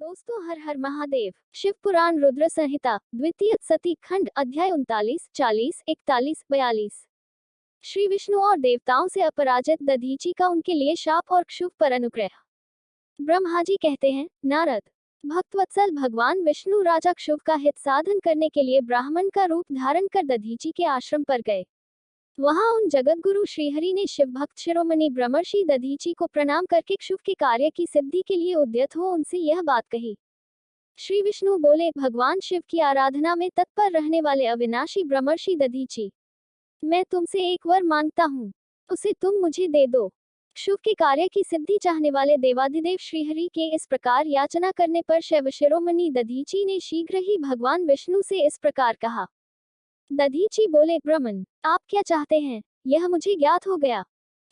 दोस्तों, हर हर महादेव। शिव पुराण रुद्र संहिता द्वितीय सती खंड अध्याय 39, 40, 41, 42। श्री विष्णु और देवताओं से अपराजित दधीची का उनके लिए शाप और क्षुभ पर अनुग्रह। ब्रह्मा जी कहते हैं, नारद, भक्तवत्सल भगवान विष्णु राजा क्षुभ का हित साधन करने के लिए ब्राह्मण का रूप धारण कर दधीची के आश्रम पर गए। वहां उन जगत गुरु श्रीहरि ने शिव भक्त शिरोमणि ब्रह्मर्षि दधीची को प्रणाम करके क्षुभ के कार्य की सिद्धि के लिए उद्यत हो उनसे यह बात कही। श्री विष्णु बोले, भगवान शिव की आराधना में तत्पर रहने वाले अविनाशी ब्रह्मर्षि दधीची, मैं तुमसे एक वर मांगता हूँ, उसे तुम मुझे दे दो। क्षुभ के कार्य की सिद्धि चाहने वाले देवाधिदेव श्रीहरि के इस प्रकार याचना करने पर शिव शिरोमणि दधीची ने शीघ्र ही भगवान विष्णु से इस प्रकार कहा। दधीची बोले, ब्राह्मण, आप क्या चाहते हैं, यह मुझे ज्ञात हो गया।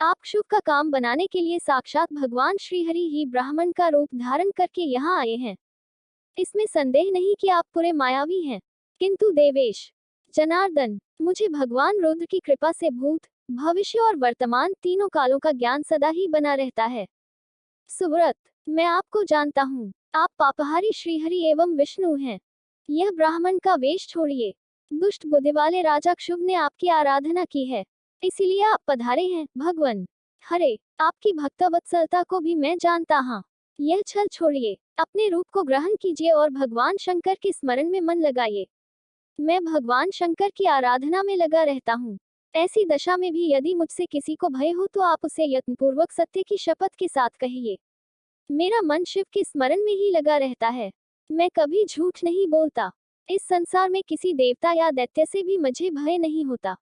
आप शुभ का काम बनाने के लिए साक्षात भगवान श्रीहरि ही ब्राह्मण का रूप धारण करके यहाँ आए हैं। इसमें संदेह नहीं कि आप पूरे मायावी हैं, किंतु देवेश जनार्दन, मुझे भगवान रुद्र की कृपा से भूत, भविष्य और वर्तमान तीनों कालों का ज्ञान सदा ही बना रहता है। सुव्रत, मैं आपको जानता हूँ, आप पापहारी श्रीहरि एवं विष्णु हैं। यह ब्राह्मण का वेश छोड़िए। दुष्ट बुद्धि वाले राजा क्षुभ ने आपकी आराधना की है, इसीलिए आप पधारे हैं। भगवान हरे, आपकी भक्तवत्सलता को भी मैं जानता हूँ। यह छल छोड़िए, अपने रूप को ग्रहण कीजिए और भगवान शंकर के स्मरण में मन लगाइए। मैं भगवान शंकर की आराधना में लगा रहता हूँ। ऐसी दशा में भी यदि मुझसे किसी को भय हो तो आप उसे यत्नपूर्वक सत्य की शपथ के साथ कहिए। मेरा मन शिव के स्मरण में ही लगा रहता है, मैं कभी झूठ नहीं बोलता। इस संसार में किसी देवता या दैत्य से भी मुझे भय नहीं होता।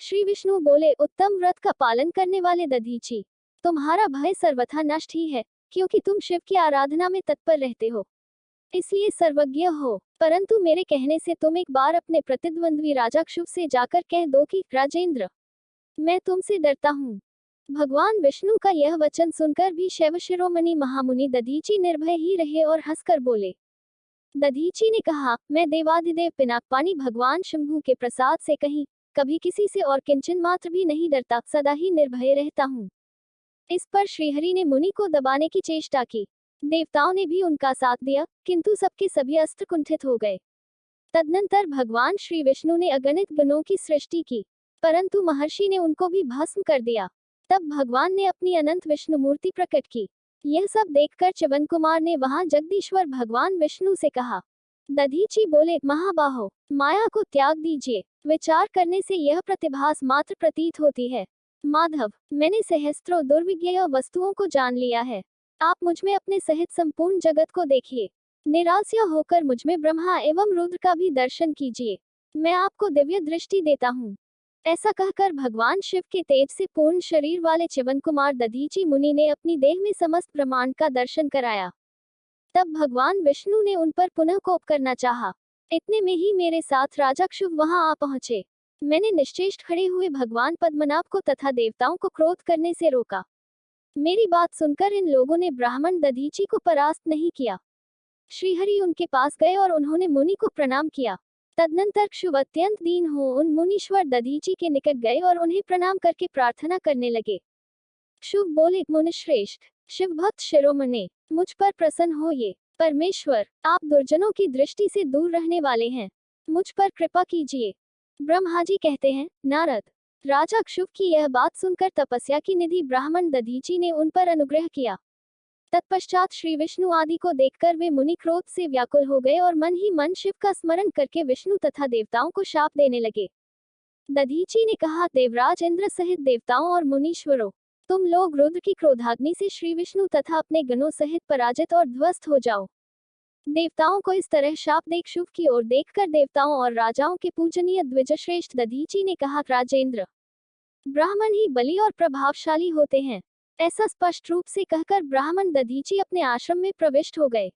श्री विष्णु बोले, उत्तम व्रत का पालन करने वाले दधीची, तुम्हारा भय सर्वथा नष्ट ही है, क्योंकि तुम शिव की आराधना में तत्पर रहते हो, इसलिए सर्वज्ञ हो। परंतु मेरे कहने से तुम एक बार अपने प्रतिद्वंद्वी राजा क्षुभ से जाकर कह दो कि राजेंद्र, मैं तुमसे डरता हूँ। भगवान विष्णु का यह वचन सुनकर भी शैव शिरोमणि महामुनि दधीची निर्भय ही रहे और हंसकर बोले। दधीची ने कहा, मैं देवाधिदेव पिनाकपाणी भगवान शंभु के प्रसाद से कहीं कभी किसी से और किंचन मात्र भी नहीं डरता, सदा ही निर्भय रहता हूँ। इस पर श्रीहरि ने मुनि को दबाने की चेष्टा की। देवताओं ने भी उनका साथ दिया, किंतु सबके सभी अस्त्र कुंठित हो गए। तदनंतर भगवान श्री विष्णु ने अगणित गणों की सृष्टि की, परंतु महर्षि ने उनको भी भस्म कर दिया। तब भगवान ने अपनी अनंत विष्णु मूर्ति प्रकट की। यह सब देखकर च्यवन कुमार ने वहां जगदीश्वर भगवान विष्णु से कहा। दधीची बोले, महाबाहो, माया को त्याग दीजिए। विचार करने से यह प्रतिभास मात्र प्रतीत होती है। माधव, मैंने सहस्त्रों दुर्विज्ञेय वस्तुओं को जान लिया है। आप मुझमें अपने सहित संपूर्ण जगत को देखिए। निराश्य होकर मुझमें ब्रह्मा एवं रुद्र का भी दर्शन कीजिए। मैं आपको दिव्य दृष्टि देता हूँ। ऐसा कहकर भगवान शिव के तेज से पूर्ण शरीर वाले च्यवन कुमार दधीची मुनि ने अपनी देह में समस्त ब्रह्मांड का दर्शन कराया। तब भगवान विष्णु ने उन पर पुनः कोप करना चाहा। इतने में ही मेरे साथ राजा क्षुभ वहां आ पहुंचे। मैंने निश्चेष्ट खड़े हुए भगवान पद्मनाभ को तथा देवताओं को क्रोध करने से रोका। मेरी बात सुनकर इन लोगों ने ब्राह्मण दधीची को परास्त नहीं किया। श्रीहरि उनके पास गए और उन्होंने मुनि को प्रणाम किया। तदनंतर क्षुभ अत्यंत दीन हो उन मुनीश्वर दधीची के निकट गए और उन्हें प्रणाम करके प्रार्थना करने लगे। क्षुभ बोले, मुनिश्रेष्ठ, शिव भक्त शिरोमणि, मुझ पर प्रसन्न होइए। परमेश्वर, आप दुर्जनों की दृष्टि से दूर रहने वाले हैं, मुझ पर कृपा कीजिए। ब्रह्मा जी कहते हैं, नारद, राजा क्षुभ की यह बात सुनकर तपस्या की निधि ब्राह्मण दधीची ने उन पर अनुग्रह किया। तत्पश्चात श्री विष्णु आदि को देखकर वे मुनि क्रोध से व्याकुल हो गए और मन ही मन शिव का स्मरण करके विष्णु तथा देवताओं को शाप देने लगे। दधीची ने कहा, देवराज इंद्र सहित देवताओं और मुनीश्वरों, तुम लोग रुद्र की क्रोधाग्नि से श्री विष्णु तथा अपने गणों सहित पराजित और ध्वस्त हो जाओ। देवताओं को इस तरह शाप देख शुभ की ओर देखकर देवताओं और राजाओं के पूजनीय द्विजश्रेष्ठ दधीची ने कहा, राजेंद्र, ब्राह्मण ही बली और प्रभावशाली होते हैं। ऐसा स्पष्ट रूप से कहकर ब्राह्मण दधीची अपने आश्रम में प्रविष्ट हो गए।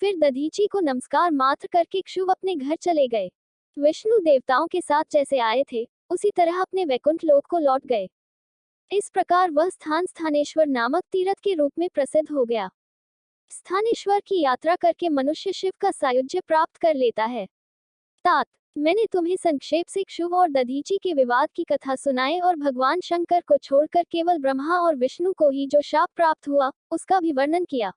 फिर दधीची को नमस्कार मात्र करके क्षुभ अपने घर चले गए। विष्णु देवताओं के साथ जैसे आए थे, उसी तरह अपने वैकुंठ लोक को लौट गए। इस प्रकार वह स्थान स्थानेश्वर नामक तीर्थ के रूप में प्रसिद्ध हो गया। स्थानेश्वर की यात्रा करके मनुष्य शिव का सायुज्य प्राप्त कर लेता है। तात, मैंने तुम्हें संक्षेप से क्षुभ और दधीची के विवाद की कथा सुनाए और भगवान शंकर को छोड़कर केवल ब्रह्मा और विष्णु को ही जो शाप प्राप्त हुआ, उसका भी वर्णन किया।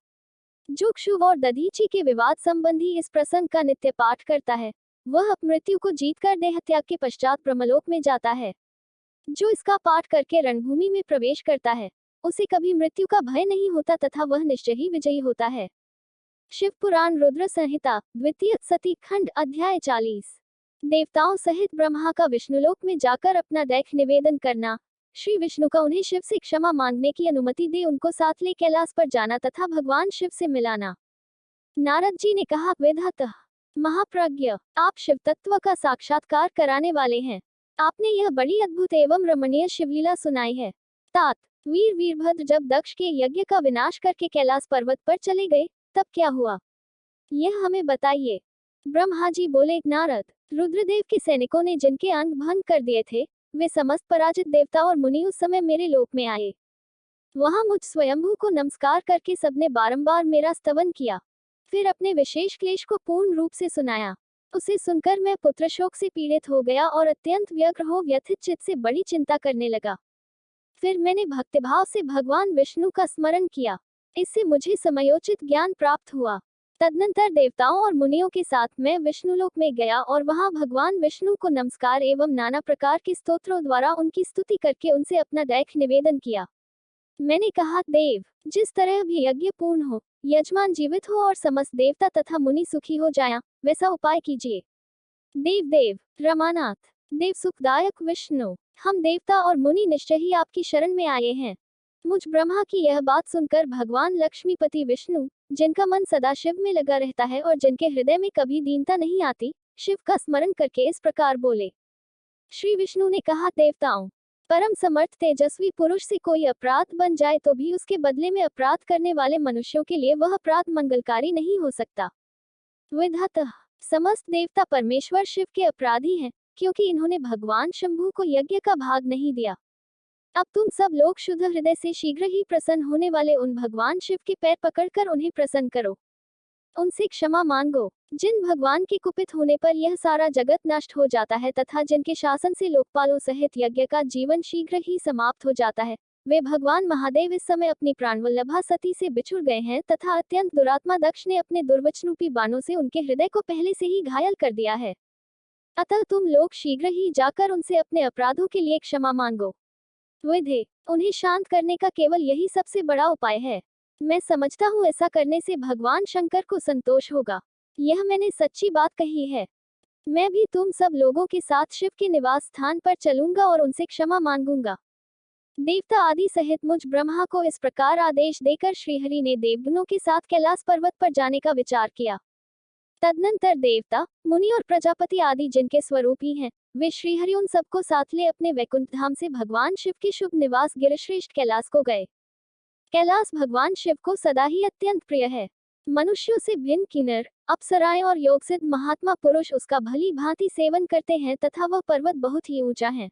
जो क्षुभ और दधीची के विवाद संबंधी इस प्रसंग का नित्य पाठ करता है, वह मृत्यु को जीतकर देह त्याग के पश्चात ब्रह्मलोक में जाता है। जो इसका पाठ करके रणभूमि में प्रवेश करता है, उसे कभी मृत्यु का भय नहीं होता तथा वह निश्चय ही विजयी होता है। शिव पुराण रुद्र संहिता द्वितीय सती खंड अध्याय 40। देवताओं सहित ब्रह्मा का विष्णुलोक में जाकर अपना दैख निवेदन करना। श्री विष्णु का उन्हें शिव से क्षमा मांगने की अनुमति दे उनको साथ ले कैलाश पर जाना तथा भगवान शिव से मिलाना। नारद जी ने कहा, वेदातः महाप्रज्ञ, आप शिव तत्व का साक्षात्कार कराने वाले हैं। आपने यह बड़ी अद्भुत एवं रमणीय शिवलीला सुनाई है। तात, वीर वीरभद्र जब दक्ष के यज्ञ का विनाश करके कैलाश पर्वत पर चले गए, तब क्या हुआ, यह हमें बताइए। ब्रह्मा जी बोले, नारद, रुद्रदेव के सैनिकों ने जिनके अंग भंग कर दिए थे, वे समस्त पराजित देवता और मुनि उस समय मेरे लोक में आए। वहां मुझ स्वयंभू को नमस्कार करके सबने बारंबार मेरा स्तवन किया, फिर अपने विशेष क्लेश को पूर्ण रूप से सुनाया। उसे सुनकर मैं पुत्र शोक से पीड़ित हो गया और अत्यंत व्यग्र हो व्यथित चित्त से बड़ी चिंता करने लगा। फिर मैंने भक्तिभाव से भगवान विष्णु का स्मरण किया, इससे मुझे समयोचित ज्ञान प्राप्त हुआ। तदनंतर देवताओं और मुनियों के साथ मैं विष्णुलोक में गया और वहां भगवान विष्णु को नमस्कार एवं नाना प्रकार के स्तोत्रों द्वारा उनकी स्तुति करके उनसे अपना दैख निवेदन किया। मैंने कहा, देव, जिस तरह भी यज्ञ पूर्ण हो, यजमान जीवित हो और समस्त देवता तथा मुनि सुखी हो जाया, वैसा उपाय कीजिए। देव रमानाथ, देव सुखदायक विष्णु, हम देवता और मुनि निश्चय ही आपकी शरण में आए हैं। मुझ ब्रह्मा की यह बात सुनकर भगवान लक्ष्मीपति विष्णु, जिनका मन सदा शिव में लगा रहता है और जिनके हृदय में कभी दीनता नहीं आती, शिव का स्मरण करके इस प्रकार बोले। श्री विष्णु ने कहा, देवताओं, परम समर्थ तेजस्वी पुरुष से कोई अपराध बन जाए तो भी उसके बदले में अपराध करने वाले मनुष्यों के लिए वह अपराध मंगलकारी नहीं हो सकता। विधातः समस्त देवता परमेश्वर शिव के अपराधी हैं, क्योंकि इन्होंने भगवान शंभु को यज्ञ का भाग नहीं दिया। अब तुम सब लोग शुद्ध हृदय से शीघ्र ही प्रसन्न होने वाले उन भगवान शिव के पैर पकड़कर उन्हें प्रसन्न करो, उनसे क्षमा मांगो। जिन भगवान के कुपित होने पर यह सारा जगत नष्ट हो जाता है तथा जिनके शासन से लोकपालों सहित यज्ञ का जीवन शीघ्र ही समाप्त हो जाता है, वे भगवान महादेव इस समय अपनी प्राणवल्लभा सती से बिछुड़ गए हैं तथा अत्यंत दुरात्मा दक्ष ने अपने दुर्वचनरूपी बाणों से उनके हृदय को पहले से ही घायल कर दिया है। अतः तुम लोग शीघ्र ही जाकर उनसे अपने अपराधों के लिए क्षमा मांगो। विधे, उन्हें शांत करने का केवल यही सबसे बड़ा उपाय है। मैं समझता हूँ ऐसा करने से भगवान शंकर को संतोष होगा। यह मैंने सच्ची बात कही है। मैं भी तुम सब लोगों के साथ शिव के निवास स्थान पर चलूंगा और उनसे क्षमा मांगूंगा। देवता आदि सहित मुझ ब्रह्मा को इस प्रकार आदेश देकर श्रीहरि ने देवगणों के साथ कैलाश पर्वत पर जाने का विचार किया। तदनंतर देवता, मुनि और प्रजापति आदि जिनके स्वरूप ही हैं, वे श्रीहरि उन सबको साथ ले अपने वैकुंठ धाम से भगवान शिव के शुभ निवास गिरिश्रेष्ठ कैलाश को गए। कैलाश भगवान शिव को सदा ही अत्यंत प्रिय है। मनुष्यों से भिन्न किन्नर, अप्सराएं और योगसिद्ध महात्मा पुरुष उसका भली भांति सेवन करते हैं तथा वह पर्वत बहुत ही ऊंचा है।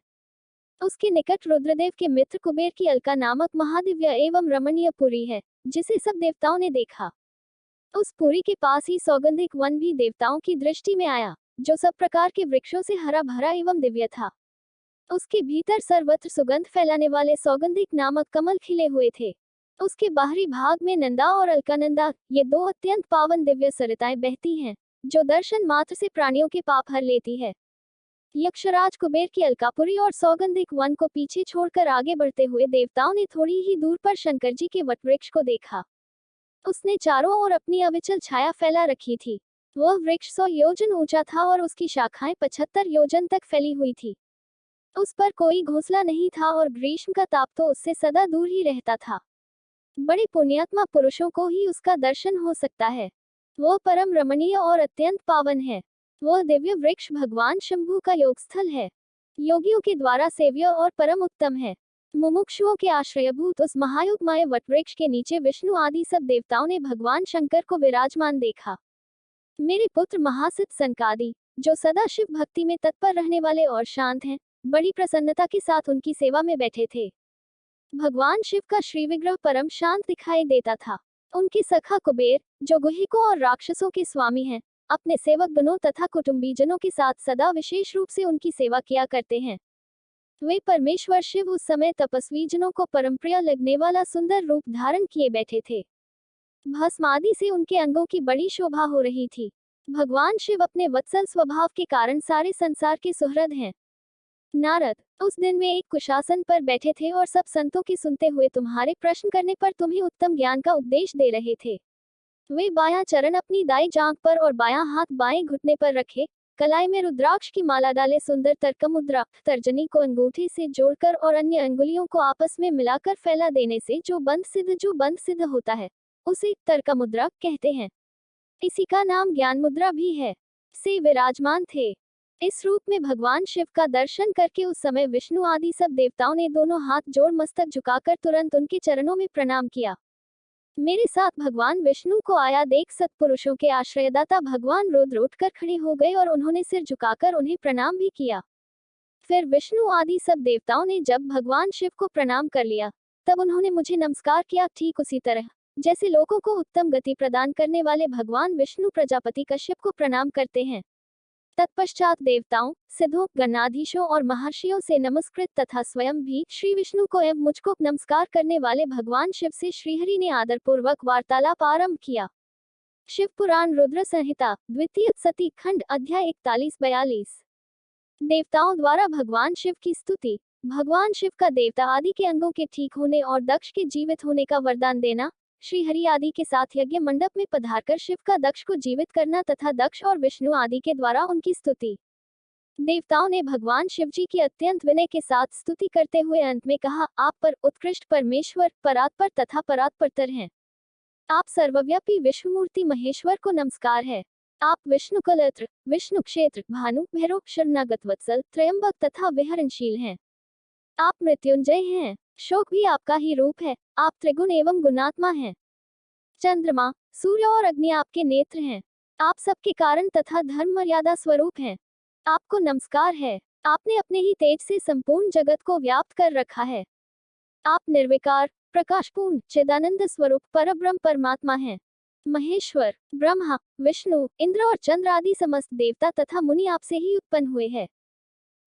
उसके निकट रुद्रदेव के मित्र कुबेर की अलका नामक महादिव्य एवं रमणीय पुरी है, जिसे सब देवताओं ने देखा। उस पुरी के पास ही सौगंधिक वन भी देवताओं की दृष्टि में आया, जो सब प्रकार के वृक्षों से हरा भरा एवं दिव्य था। उसके भीतर सर्वत्र सुगंध फैलाने वाले सौगंधिक नामक कमल खिले हुए थे। उसके बाहरी भाग में नंदा और अलकानंदा, ये दो अत्यंत पावन दिव्य सरिताएं बहती हैं, जो दर्शन मात्र से प्राणियों के पाप हर लेती है। यक्षराज कुबेर की अलकापुरी और सौगंधिक वन को पीछे छोड़कर आगे बढ़ते हुए देवताओं ने थोड़ी ही दूर पर शंकर जी के वटवृक्ष को देखा। उसने चारों ओर अपनी अविचल छाया फैला रखी थी। वह वृक्ष 100 योजन ऊंचा था और उसकी शाखाएं 75 योजन तक फैली हुई थी। उस पर कोई घोंसला नहीं था और ग्रीष्म का ताप तो उससे सदा दूर ही रहता था। बड़े पुण्यात्मा पुरुषों को ही उसका दर्शन हो सकता है। वह परम रमणीय और अत्यंत पावन है। वह दिव्य वृक्ष भगवान शंभु का योग स्थल है। योगियों के द्वारा सेव्य और परम उत्तम है। मुमुक्षुओं के आश्रयभूत उस महायुगमय वटवृक्ष के नीचे विष्णु आदि सब देवताओं ने भगवान शंकर को विराजमान देखा। मेरे पुत्र महासिद्ध सनकादि, जो सदा शिव भक्ति में तत्पर रहने वाले और शांत हैं, बड़ी प्रसन्नता के साथ उनकी सेवा में बैठे थे। भगवान शिव का श्री विग्रह परम शांत दिखाई देता था। उनके सखा कुबेर, जो गुहिकों और राक्षसों के स्वामी हैं, अपने सेवक गणों तथा कुटुंबीजनों के साथ सदा विशेष रूप से उनकी सेवा किया करते हैं। वे परमेश्वर शिव उस समय तपस्वी जनों को परम प्रिय लगने वाला सुंदर रूप धारण किए बैठे थे। भस्म आदि से उनके अंगों की बड़ी शोभा हो रही थी। भगवान शिव अपने वत्सल स्वभाव के कारण सारे संसार के सुहृद हैं। नारद, उस दिन वे एक कुशासन पर बैठे थे और सब संतों की सुनते हुए तुम्हारे प्रश्न करने पर तुम्हें उत्तम ज्ञान का उपदेश दे रहे थे। वे बायां चरण अपनी दाई जांघ पर और बायां हाथ बाएं घुटने पर रखे, कलाई में रुद्राक्ष की माला डाले मुद्रा तर्जनी को अंगूठे से जोड़कर और अन्य अंगुलियों को आपस में मिलाकर फैला देने से जो बंद सिद्ध होता है, उसे मुद्रा कहते हैं। इसी का नाम ज्ञान मुद्रा भी है। से विराजमान थे। इस रूप में भगवान शिव का दर्शन करके उस समय विष्णु आदि सब देवताओं ने दोनों हाथ जोड़ मस्तक झुकाकर तुरंत उनके चरणों में प्रणाम किया। मेरे साथ भगवान विष्णु को आया देख सत्पुरुषों के आश्रयदाता भगवान रुद्र उठकर खड़े हो गए और उन्होंने सिर झुकाकर उन्हें प्रणाम भी किया। फिर विष्णु आदि सब देवताओं ने जब भगवान शिव को प्रणाम कर लिया, तब उन्होंने मुझे नमस्कार किया, ठीक उसी तरह जैसे लोगों को उत्तम गति प्रदान करने वाले भगवान विष्णु प्रजापति कश्यप को प्रणाम करते हैं। तत्पश्चात देवताओं, सिद्धों, गणाधीशों और महर्षियों से नमस्कृत तथा स्वयं भी श्री विष्णु को एवं मुझको नमस्कार करने वाले भगवान शिव से श्रीहरि ने आदरपूर्वक वार्तालाप आरंभ किया। शिव पुराण रुद्र संहिता द्वितीय सती खंड अध्याय 41-42। देवताओं द्वारा भगवान शिव की स्तुति। भगवान शिव का देवता आदि के अंगों के ठीक होने और दक्ष के जीवित होने का वरदान देना, श्री हरि आदि के साथ यज्ञ मंडप में पधारकर शिव का दक्ष को जीवित करना तथा दक्ष और विष्णु आदि के द्वारा उनकी स्तुति। देवताओं ने भगवान शिव जी की अत्यंत विनय के साथ स्तुति करते हुए अंत में कहा, आप पर उत्कृष्ट परमेश्वर, परात्पर तथा परात्परतर हैं। आप सर्वव्यापी विश्वमूर्ति महेश्वर को नमस्कार है। आप विष्णु कलत्र, विष्णु क्षेत्र, भानु, भैरव, शरणागत वत्सल, त्रयंबक तथा विहरणशील हैं। आप मृत्युंजय हैं। शोक भी आपका ही रूप है। आप त्रिगुण एवं गुणात्मा हैं। चंद्रमा, सूर्य और अग्नि आपके नेत्र हैं। आप सबके कारण तथा धर्म मर्यादा स्वरूप हैं। आपको नमस्कार है। आपने अपने ही तेज से संपूर्ण जगत को व्याप्त कर रखा है। आप निर्विकार, प्रकाशपूर्ण, चिदानंद स्वरूप परब्रह्म परमात्मा हैं। महेश्वर, ब्रह्मा, विष्णु, इंद्र और चंद्र आदि समस्त देवता तथा मुनि आपसे ही उत्पन्न हुए हैं।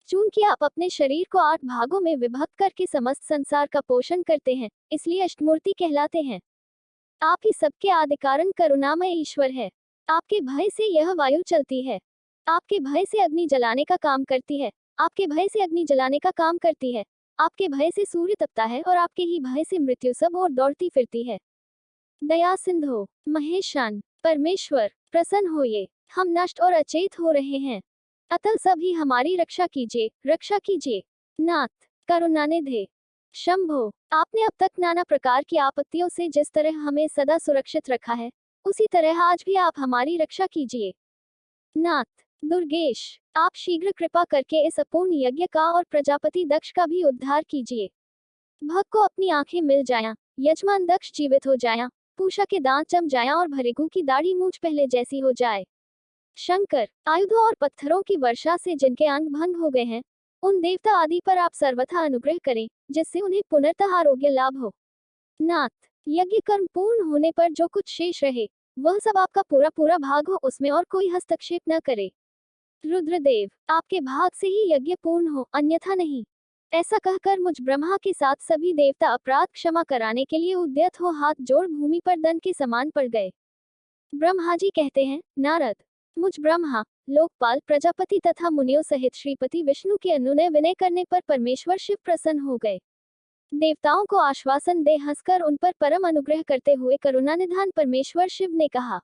चूंकि आप अपने शरीर को 8 भागों में विभक्त करके समस्त संसार का पोषण करते हैं, इसलिए अष्टमूर्ति कहलाते हैं। आप ही सबके आदि कारण करुणामय ईश्वर है। आपके भय से यह वायु चलती है। आपके भय से अग्नि जलाने का काम करती है। आपके भय से अग्नि जलाने का काम करती है। आपके भय से सूर्य तपता है और आपके ही भय से मृत्यु सब और दौड़ती फिरती है। दया सिंधु, महेशान, परमेश्वर, प्रसन्न होइए। हम नष्ट और अचेत हो रहे हैं, अतः सभी हमारी रक्षा कीजिए, रक्षा कीजिए। नाथ, करुणानिधे, शंभो, आपने अब तक नाना प्रकार की आपत्तियों से जिस तरह हमें सदा सुरक्षित रखा है, उसी तरह आज भी आप हमारी रक्षा कीजिए। नाथ, दुर्गेश, आप शीघ्र कृपा करके इस अपूर्ण यज्ञ का और प्रजापति दक्ष का भी उद्धार कीजिए। भक्त को अपनी आंखें मिल जाया, यजमान दक्ष जीवित हो जाया, पूषा के दांत जम जाया और भृगु की दाढ़ी मूंछ पहले जैसी हो जाए। शंकर, आयुधों और पत्थरों की वर्षा से जिनके अंग भंग हो गए हैं, उन देवता आदि पर आप सर्वथा अनुग्रह करें, जिससे उन्हें पुनर्तः आरोग्य लाभ हो। नाथ, यज्ञ कर्म पूर्ण होने पर जो कुछ शेष रहे, वह सब आपका पूरा पूरा भाग हो, उसमें और कोई हस्तक्षेप न करे। रुद्रदेव, आपके भाग से ही यज्ञ पूर्ण हो, अन्यथा नहीं। ऐसा कहकर मुझ ब्रह्मा के साथ सभी देवता अपराध क्षमा कराने के लिए उद्यत हो हाथ जोड़ भूमि पर दंड के समान पड़ गए। ब्रह्मा जी कहते हैं, नारद, मुझ ब्रह्मा, लोकपाल, प्रजापति तथा मुनियों सहित श्रीपति विष्णु के अनुनय विनय करने पर परमेश्वर शिव प्रसन्न हो गए। देवताओं को आश्वासन दे हंसकर उन पर परम अनुग्रह करते हुए करुणानिधान परमेश्वर शिव ने कहा।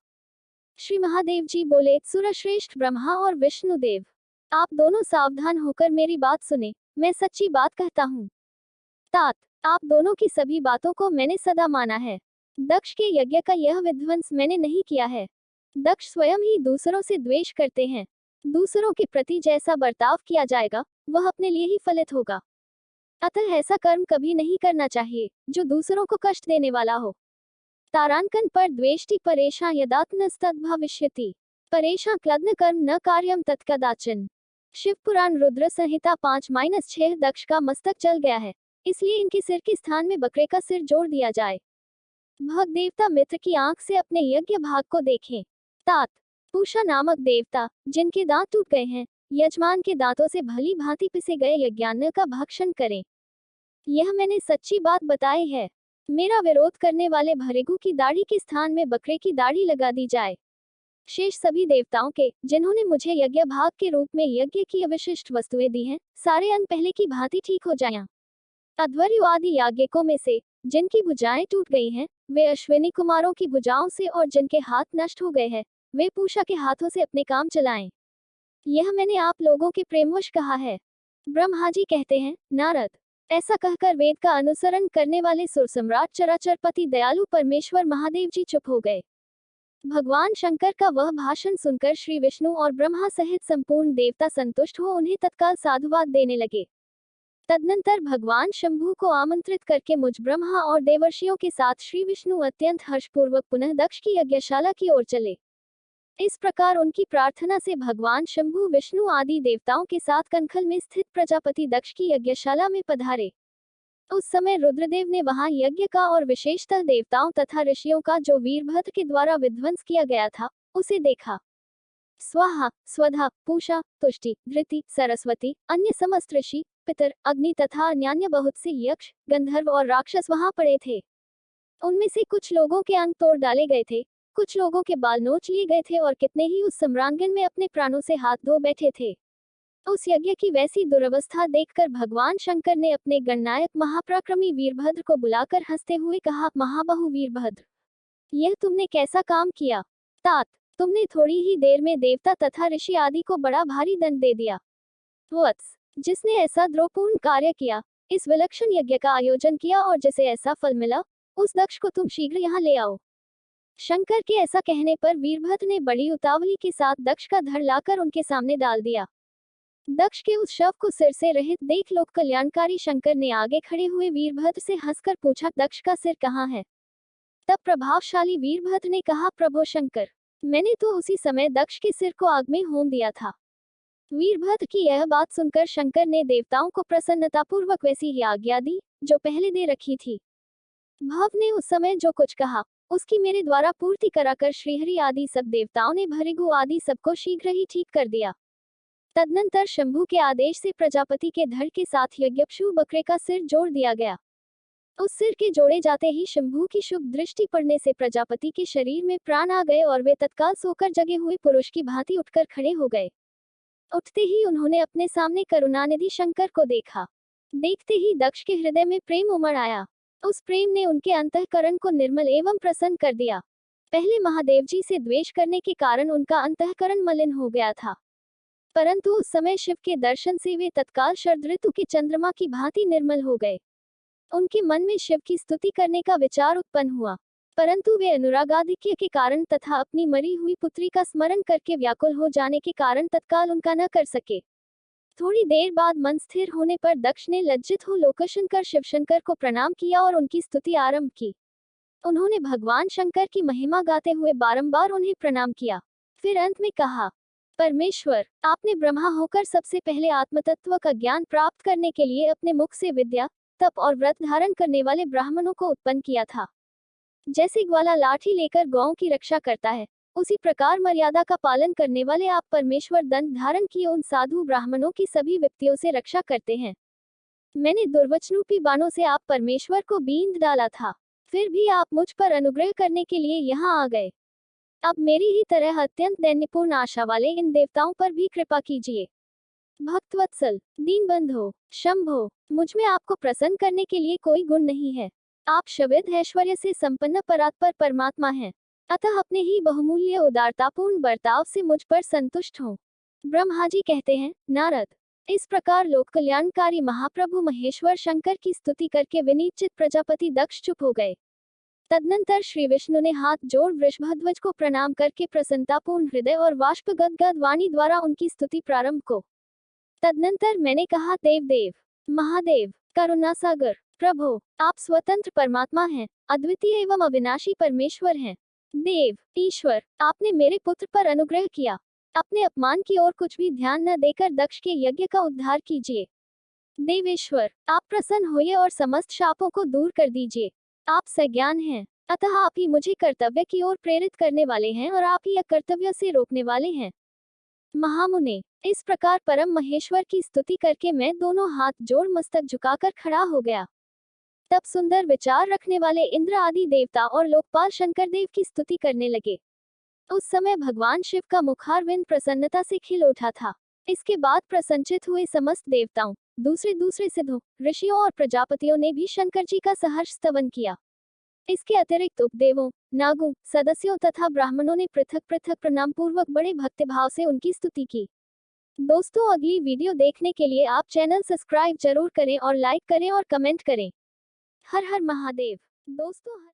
श्री महादेव जी बोले, सुरश्रेष्ठ ब्रह्मा और विष्णु देव, आप दोनों सावधान होकर मेरी बात सुने। मैं सच्ची बात कहता हूँ। तात, आप दोनों की सभी बातों को मैंने सदा माना है। दक्ष के यज्ञ का यह विध्वंस मैंने नहीं किया है। दक्ष स्वयं ही दूसरों से द्वेष करते हैं। दूसरों के प्रति जैसा बर्ताव किया जाएगा, वह अपने लिए ही फलित होगा। अतः ऐसा कर्म कभी नहीं करना चाहिए जो दूसरों को कष्ट देने वाला हो। तारांकन पर द्वेष्टि परेशा यदात्मस्तद भविष्यति। परेशा क्लग्न कर्म न कार्यम तत्कदाचन। शिव पुराण रुद्र संहिता 5-6। दक्ष का मस्तक जल गया है, इसलिए इनके सिर के स्थान में बकरे का सिर जोड़ दिया जाए। भग देवता मित्र की आंख से अपने यज्ञ भाग को देखें। तात, पूषा नामक देवता, जिनके दांत टूट गए हैं, यजमान के दांतों से भली भांति पिसे गए यज्ञान्न का भक्षण करें। यह मैंने सच्ची बात बताई है। मेरा विरोध करने वाले भृगु की दाढ़ी के स्थान में बकरे की दाढ़ी लगा दी जाए। शेष सभी देवताओं के, जिन्होंने मुझे यज्ञ भाग के रूप में यज्ञ की अविशिष्ट वस्तुएं दी हैं, सारे अंग पहले की भांति ठीक हो जाएं। अध्वर्यु आदि याज्ञिकों में से जिनकी भुजाएं टूट गई हैं, वे अश्विनी कुमारों की भुजाओं से, और जिनके हाथ नष्ट हो गए हैं, वे पूषा के हाथों से अपने काम चलाएं। यह मैंने आप लोगों के प्रेमवश कहा है। ब्रह्मा जी कहते हैं, नारद, ऐसा कहकर वेद का अनुसरण करने वाले सुर सम्राट चराचरपति दयालु परमेश्वर महादेव जी चुप हो गए। भगवान शंकर का वह भाषण सुनकर श्री विष्णु और ब्रह्मा सहित संपूर्ण देवता संतुष्ट हो उन्हें तत्काल साधुवाद देने लगे। तदनंतर भगवान शंभु को आमंत्रित करके मुझ ब्रह्मा और देवर्षियों के साथ श्री विष्णु अत्यंत हर्षपूर्वक पुनः दक्ष की यज्ञशाला की ओर चले। इस प्रकार उनकी प्रार्थना से भगवान शंभु विष्णु आदि देवताओं के साथ कनखल में स्थित प्रजापति दक्ष की यज्ञशाला में पधारे। उस समय रुद्रदेव ने वहां यज्ञ का और विशेषतः देवताओं तथा ऋषियों का जो वीरभद्र के द्वारा विध्वंस किया गया था, उसे देखा। स्वाहा, स्वधा, पूषा, तुष्टि, धृति, सरस्वती, अन्य समस्त ऋषि, पितर, अग्नि तथा अन्यान्य बहुत से यक्ष, गंधर्व और राक्षस वहां पड़े थे। उनमें से कुछ लोगों के अंग तोड़ डाले गए थे, कुछ लोगों के बाल नोच लिए गए थे, और कितने ही उस सम्रांगण में अपने प्राणों से हाथ धो बैठे थे। उस यज्ञ की वैसी दुरवस्था देखकर भगवान शंकर ने अपने गणनायक महापराक्रमी वीरभद्र को बुलाकर हंसते हुए कहा, महाबाहु वीरभद्र, यह तुमने कैसा काम किया? तात, तुमने थोड़ी ही देर में देवता तथा ऋषि आदि को बड़ा भारी दंड दे दिया। वत्स, जिसने ऐसा द्रोहपूर्ण कार्य किया, इस विलक्षण यज्ञ का आयोजन किया और जिसे ऐसा फल मिला, उस दक्ष को तुम शीघ्र यहाँ ले आओ। शंकर के ऐसा कहने पर वीरभद्र ने बड़ी उतावली के साथ दक्ष का धड़ लाकर उनके सामने डाल दिया। दक्ष के उस शव को सिर से रहित देख लोक कल्याणकारी शंकर ने आगे खड़े हुए वीरभद्र से हंसकर पूछा, दक्ष का सिर कहाँ है? तब प्रभावशाली वीरभद्र ने कहा, प्रभो शंकर, मैंने तो उसी समय दक्ष के सिर को आग में होम दिया था। वीरभद्र की यह बात सुनकर शंकर ने देवताओं को प्रसन्नतापूर्वक वैसी ही आज्ञा दी जो पहले दे रखी थी। भव ने उस समय जो कुछ कहा, उसकी मेरे द्वारा पूर्ति कराकर श्रीहरि आदि सब देवताओं ने भृगु आदि सबको शीघ्र ही ठीक कर दिया। तदनंतर शंभु के आदेश से प्रजापति के धड़ के साथ यज्ञपशु बकरे का सिर जोड़ दिया गया। उस सिर के जोड़े जाते ही शंभु की शुभ दृष्टि पड़ने से प्रजापति के शरीर में प्राण आ गए और वे तत्काल सोकर जगे हुए पुरुष की भांति उठकर खड़े हो गए। उठते ही उन्होंने अपने सामने करुणानिधि शंकर को देखा। देखते ही दक्ष के हृदय में प्रेम उमड़ आया। उस प्रेम ने उनके अंतःकरण को निर्मल एवं प्रसन्न कर दिया। पहले महादेव जी से द्वेष करने के कारण उनका अंतःकरण मलिन हो गया था, परंतु उस समय शिव के दर्शन से वे तत्काल शरद ऋतु के चंद्रमा की भांति निर्मल हो गए। उनके मन में शिव की स्तुति करने का विचार उत्पन्न हुआ, परंतु वे अनुरागाधिक्य के कारण तथा अपनी मरी हुई पुत्री का स्मरण करके व्याकुल हो जाने के कारण तत्काल उनका न कर सके। थोड़ी देर बाद मन स्थिर होने पर दक्ष ने लज्जित हो लोकशंकर शिवशंकर को प्रणाम किया और उनकी स्तुति आरंभ की। उन्होंने भगवान शंकर की महिमा गाते हुए बारंबार उन्हें प्रणाम किया। फिर अंत में कहा, परमेश्वर, आपने ब्रह्मा होकर सबसे पहले आत्मतत्व का ज्ञान प्राप्त करने के लिए अपने मुख से विद्या, तप और व्रत धारण करने वाले ब्राह्मणों को उत्पन्न किया था। जैसे ग्वाला लाठी लेकर गौओं की रक्षा करता है, उसी प्रकार मर्यादा का पालन करने वाले आप परमेश्वर दंड धारण किए उन साधु ब्राह्मणों की सभी विपत्तियों से रक्षा करते हैं। मैंने दुर्वचनरूपी बाणों से आप परमेश्वर को बींध डाला था, फिर भी आप मुझ पर अनुग्रह करने के लिए यहाँ आ गए। अब मेरी ही तरह अत्यंत दैन्यपूर्ण आशा वाले इन देवताओं पर भी कृपा कीजिए। भक्तवत्सल, दीनबंधो, शंभो, मुझ में आपको प्रसन्न करने के लिए कोई गुण नहीं है। आप शविद ऐश्वर्य से संपन्न परात्पर परमात्मा हैं, अतः अपने ही बहुमूल्य उदारतापूर्ण बर्ताव से मुझ पर संतुष्ट हो। ब्रह्मा जी कहते हैं, नारद, इस प्रकार लोक कल्याणकारी महाप्रभु महेश्वर शंकर की स्तुति करके विनीत प्रजापति दक्ष चुप हो गए। तदनंतर श्री विष्णु ने हाथ जोड़ वृषभध्वज को प्रणाम करके प्रसन्नतापूर्ण हृदय और वाष्प गदगद वाणी द्वारा उनकी स्तुति प्रारंभ को। तदनंतर मैंने कहा, देव, महादेव, करुणासागर, प्रभो, आप स्वतंत्र परमात्मा हैं, अद्वितीय एवं अविनाशी परमेश्वर हैं। देव, ईश्वर, आपने मेरे पुत्र पर अनुग्रह किया। अपने अपमान की ओर कुछ भी ध्यान न देकर दक्ष के यज्ञ का उद्धार कीजिए। देवेश्वर, आप प्रसन्न होइए और समस्त शापों को दूर कर दीजिए। आप सज्ञान हैं, अतः आप ही मुझे कर्तव्य की ओर प्रेरित करने वाले हैं और आप ही अकर्तव्य से रोकने वाले हैं। महामुने, इस प्रकार परम महेश्वर की स्तुति करके मैं दोनों हाथ जोड़ मस्तक झुकाकर खड़ा हो गया। तब सुंदर विचार रखने वाले इंद्र आदि देवता और लोकपाल शंकर देव की स्तुति करने लगे। उस समय भगवान शिव का मुखारविंद प्रसन्नता से खिल उठा था। इसके बाद प्रसन्नचित हुए समस्त देवताओं, दूसरे सिद्धों, ऋषियों और प्रजापतियों ने भी शंकर जी का सहर्ष स्तवन किया। इसके अतिरिक्त उपदेवों, नागों, सदस्यों तथा ब्राह्मणों ने पृथक पृथक प्रणाम पूर्वक बड़े भक्तिभाव से उनकी स्तुति की। दोस्तों, अगली वीडियो देखने के लिए आप चैनल सब्सक्राइब जरूर करें और लाइक करें और कमेंट करें। हर हर महादेव। दोस्तों